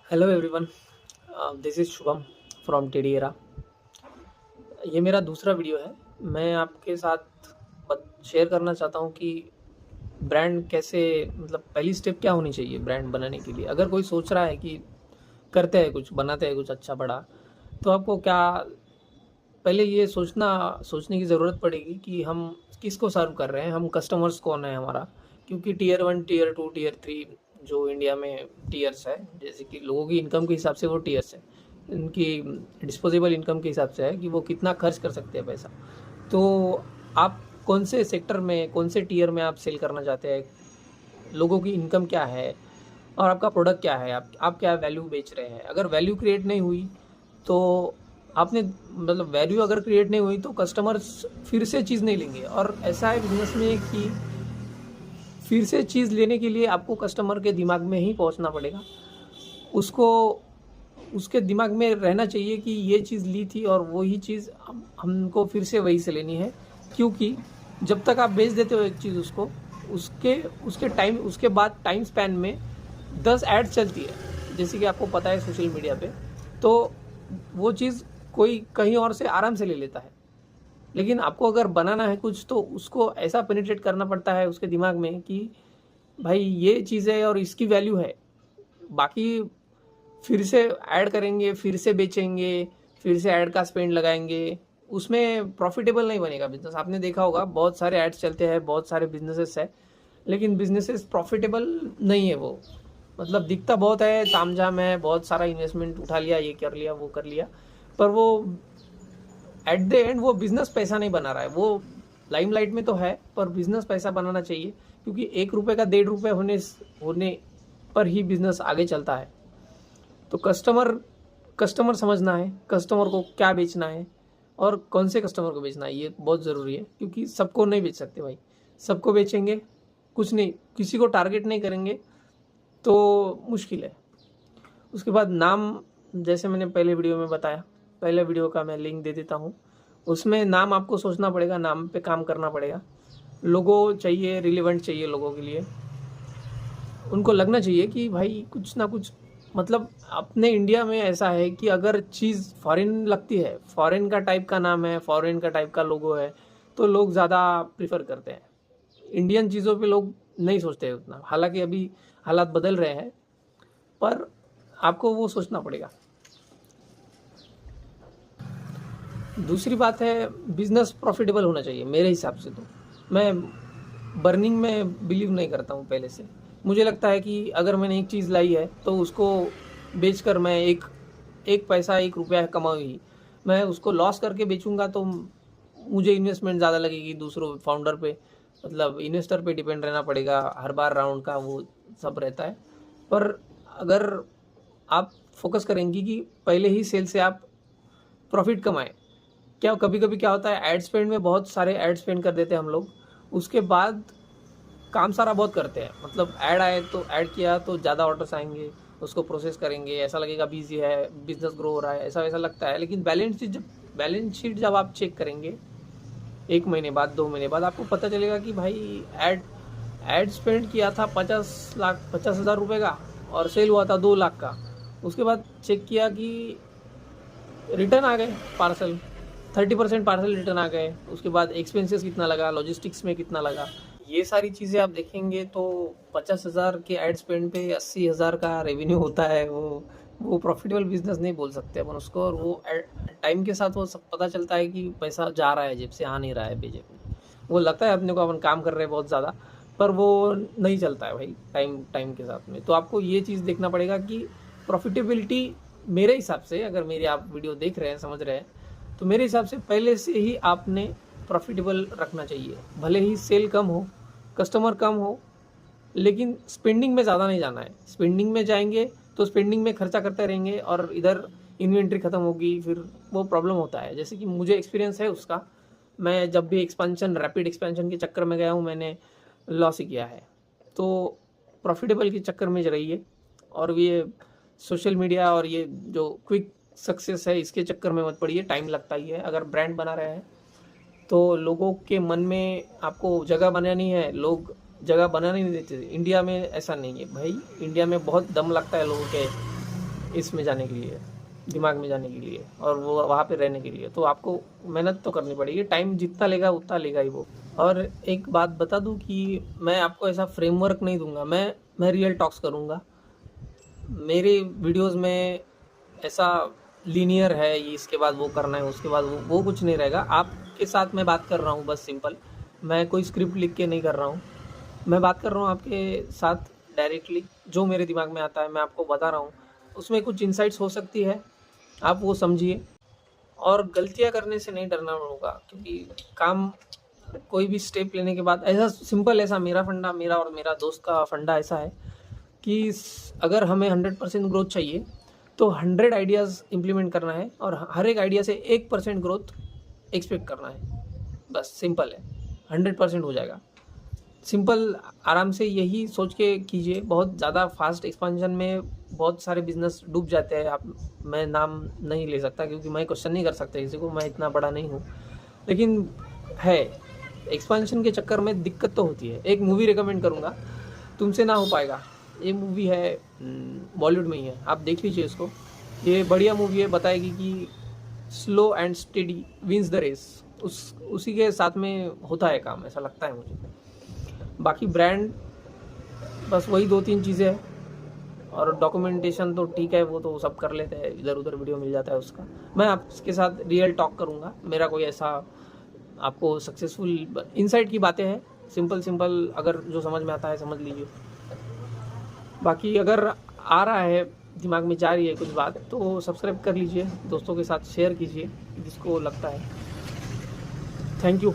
Hello everyone, this is Shubham from टेढ़ी। ये मेरा दूसरा वीडियो है। मैं आपके साथ शेयर करना चाहता हूँ कि ब्रांड कैसे, मतलब पहली स्टेप क्या होनी चाहिए ब्रांड बनाने के लिए। अगर कोई सोच रहा है कि करते हैं कुछ, बनाते हैं कुछ अच्छा बड़ा, तो आपको क्या पहले ये सोचने की ज़रूरत पड़ेगी कि हम किसको सर्व कर रहे हैं, हम कस्टमर्स कौन है हमारा। क्योंकि टीयर 1, टीयर 2, टीयर 3 जो इंडिया में टीयर्स है, जैसे कि लोगों की इनकम के हिसाब से वो टीयर्स है, उनकी डिस्पोजेबल इनकम के हिसाब से है कि वो कितना खर्च कर सकते हैं पैसा। तो आप कौन से सेक्टर में, कौन से टीयर में आप सेल करना चाहते हैं, लोगों की इनकम क्या है और आपका प्रोडक्ट क्या है, आप क्या वैल्यू बेच रहे हैं। अगर वैल्यू क्रिएट नहीं हुई तो आपने, मतलब वैल्यू अगर क्रिएट नहीं हुई तो कस्टमर्स फिर से चीज़ नहीं लेंगे। और ऐसा है बिजनेस में कि फिर से चीज़ लेने के लिए आपको कस्टमर के दिमाग में ही पहुंचना पड़ेगा। उसको उसके दिमाग में रहना चाहिए कि ये चीज़ ली थी और वही चीज़ हमको फिर से वही से लेनी है। क्योंकि जब तक आप बेच देते हो एक चीज़ उसको, उसके उसके बाद टाइम स्पैन में 10 एड्स चलती है, जैसे कि आपको पता है सोशल मीडिया पे। तो वो चीज़ कोई कहीं और से आराम से ले लेता है। लेकिन आपको अगर बनाना है कुछ, तो उसको ऐसा पेनिट्रेट करना पड़ता है उसके दिमाग में कि भाई ये चीज़ है और इसकी वैल्यू है। बाकी फिर से ऐड करेंगे, फिर से बेचेंगे, फिर से ऐड का स्पेंड लगाएंगे, उसमें प्रॉफिटेबल नहीं बनेगा बिजनेस। आपने देखा होगा बहुत सारे ऐड्स चलते हैं, बहुत सारे बिजनेसेस है, लेकिन बिजनेसेस प्रॉफिटेबल नहीं है वो। मतलब दिखता बहुत है, तामझाम है, बहुत सारा इन्वेस्टमेंट उठा लिया, ये कर लिया वो कर लिया, पर वो एट द एंड वो बिजनेस पैसा नहीं बना रहा है। वो लाइमलाइट में तो है, पर बिजनेस पैसा बनाना चाहिए। क्योंकि 1 रुपये का 1.5 रुपये होने पर ही बिजनेस आगे चलता है। तो कस्टमर समझना है, कस्टमर को क्या बेचना है और कौन से कस्टमर को बेचना है, ये बहुत ज़रूरी है। क्योंकि सबको नहीं बेच सकते भाई, सबको बेचेंगे कुछ नहीं, किसी को टारगेट नहीं करेंगे तो मुश्किल है। उसके बाद नाम, जैसे मैंने पहले वीडियो में बताया, पहले वीडियो का मैं लिंक दे देता हूँ, उसमें नाम आपको सोचना पड़ेगा, नाम पे काम करना पड़ेगा। लोगो चाहिए, रिलेवेंट चाहिए लोगों के लिए। उनको लगना चाहिए कि भाई कुछ ना कुछ, मतलब अपने इंडिया में ऐसा है कि अगर चीज़ फॉरेन लगती है, फॉरेन का टाइप का नाम है, फॉरेन का टाइप का लोगो है, तो लोग ज़्यादा प्रीफर करते हैं। इंडियन चीज़ों पे लोग नहीं सोचते हैं उतना। हालांकि अभी हालात बदल रहे हैं, पर आपको वो सोचना पड़ेगा। दूसरी बात है, बिजनेस प्रॉफिटेबल होना चाहिए मेरे हिसाब से। तो मैं बर्निंग में बिलीव नहीं करता हूँ पहले से। मुझे लगता है कि अगर मैंने एक चीज़ लाई है तो उसको बेचकर मैं एक एक पैसा, 1 रुपया कमाऊँ ही। मैं उसको लॉस करके बेचूंगा तो मुझे इन्वेस्टमेंट ज़्यादा लगेगी, दूसरों फाउंडर पे, मतलब इन्वेस्टर पे डिपेंड रहना पड़ेगा हर बार, राउंड का वो सब रहता है। पर अगर आप फोकस करेंगी कि पहले ही सेल से आप प्रॉफिट कमाएं। क्या कभी कभी क्या होता है, एड स्पेंड में बहुत सारे एड स्पेंड कर देते हैं हम लोग, उसके बाद काम सारा बहुत करते हैं। मतलब ऐड आए तो ऐड किया तो ज़्यादा ऑर्डर्स आएंगे, उसको प्रोसेस करेंगे, ऐसा लगेगा बिजी है, बिजनेस ग्रो हो रहा है, ऐसा वैसा लगता है। लेकिन बैलेंस शीट जब आप चेक करेंगे 1 महीने बाद, 2 महीने बाद, आपको पता चलेगा कि भाई एड स्पेंड किया था 50,000 रुपये का और सेल हुआ था 2 लाख का। उसके बाद चेक किया कि रिटर्न आ गए पार्सल, 30% पार्सल रिटर्न आ गए। उसके बाद एक्सपेंसेस कितना लगा, लॉजिस्टिक्स में कितना लगा, ये सारी चीज़ें आप देखेंगे तो 50,000 के एड स्पेंड पे 80,000 का रेवेन्यू होता है। वो प्रॉफिटेबल बिजनेस नहीं बोल सकते अपन उसको। और वो टाइम के साथ वो सब पता चलता है कि पैसा जा रहा है जेब से, आ नहीं रहा है बेजेब में। वो लगता है अपने को अपन काम कर रहे हैं बहुत ज़्यादा, पर वो नहीं चलता है भाई टाइम टाइम के साथ में। तो आपको ये चीज़ देखना पड़ेगा कि प्रॉफिटेबिलिटी, मेरे हिसाब से, अगर मेरी आप वीडियो देख रहे हैं, समझ रहे हैं, तो मेरे हिसाब से पहले से ही आपने प्रॉफिटेबल रखना चाहिए। भले ही सेल कम हो, कस्टमर कम हो, लेकिन स्पेंडिंग में ज़्यादा नहीं जाना है। स्पेंडिंग में जाएंगे तो स्पेंडिंग में खर्चा करते रहेंगे और इधर इन्वेंट्री ख़त्म होगी, फिर वो प्रॉब्लम होता है। जैसे कि मुझे एक्सपीरियंस है उसका, मैं जब भी रैपिड एक्सपेंशन के चक्कर में गया हूँ, मैंने लॉस ही किया है। तो प्रॉफिटेबल के चक्कर में रहिए, और ये सोशल मीडिया और ये जो क्विक सक्सेस है इसके चक्कर में मत पड़िए। टाइम लगता ही है। अगर ब्रांड बना रहे हैं तो लोगों के मन में आपको जगह बनानी है। लोग जगह बनाने नहीं देते। इंडिया में ऐसा नहीं है भाई, इंडिया में बहुत दम लगता है लोगों के इसमें जाने के लिए, दिमाग में जाने के लिए और वो वहाँ पे रहने के लिए। तो आपको मेहनत तो करनी पड़ेगी, टाइम जितना लेगा उतना लेगा ही वो। और एक बात बता दूँ कि मैं आपको ऐसा फ्रेमवर्क नहीं दूँगा, मैं रियल टॉक्स करूँगा। मेरे वीडियोस में ऐसा लीनियर है, ये इसके बाद वो करना है, उसके बाद वो कुछ नहीं रहेगा। आपके साथ मैं बात कर रहा हूँ बस सिंपल, मैं कोई स्क्रिप्ट लिख के नहीं कर रहा हूँ। मैं बात कर रहा हूँ आपके साथ डायरेक्टली, जो मेरे दिमाग में आता है मैं आपको बता रहा हूँ। उसमें कुछ इंसाइट्स हो सकती है, आप वो समझिए। और गलतियाँ करने से नहीं डरना होगा, क्योंकि काम कोई भी स्टेप लेने के बाद ऐसा सिंपल, ऐसा मेरा फंडा, मेरा और मेरा दोस्त का फंडा ऐसा है कि अगर हमें 100% ग्रोथ चाहिए तो 100 आइडियाज़ इम्प्लीमेंट करना है और हर एक आइडिया से 1% ग्रोथ एक्सपेक्ट करना है। बस सिंपल है, 100% हो जाएगा। सिंपल, आराम से यही सोच के कीजिए। बहुत ज़्यादा फास्ट एक्सपेंशन में बहुत सारे बिजनेस डूब जाते हैं। आप, मैं नाम नहीं ले सकता क्योंकि मैं क्वेश्चन नहीं कर सकता किसी को, मैं इतना बड़ा नहीं हूँ, लेकिन है एक्सपेंशन के चक्कर में दिक्कत तो होती है। एक मूवी रिकमेंड करूँगा, तुमसे ना हो पाएगा। ये मूवी है, बॉलीवुड में ही है, आप देख लीजिए इसको। ये बढ़िया मूवी है, बताएगी कि slow and steady wins the race. उसी के साथ में होता है काम, ऐसा लगता है मुझे। बाकी ब्रांड बस वही 2-3 चीज़ें हैं, और डॉक्यूमेंटेशन तो ठीक है, वो तो सब कर लेते हैं, इधर उधर वीडियो मिल जाता है उसका। मैं आपके साथ रियल टॉक करूँगा, मेरा कोई ऐसा आपको सक्सेसफुल इनसाइट की बातें हैं, सिंपल अगर जो समझ में आता है समझ लीजिए। बाकी अगर आ रहा है, दिमाग में जा रही है कुछ बात, तो सब्सक्राइब कर लीजिए, दोस्तों के साथ शेयर कीजिए जिसको लगता है। Thank you.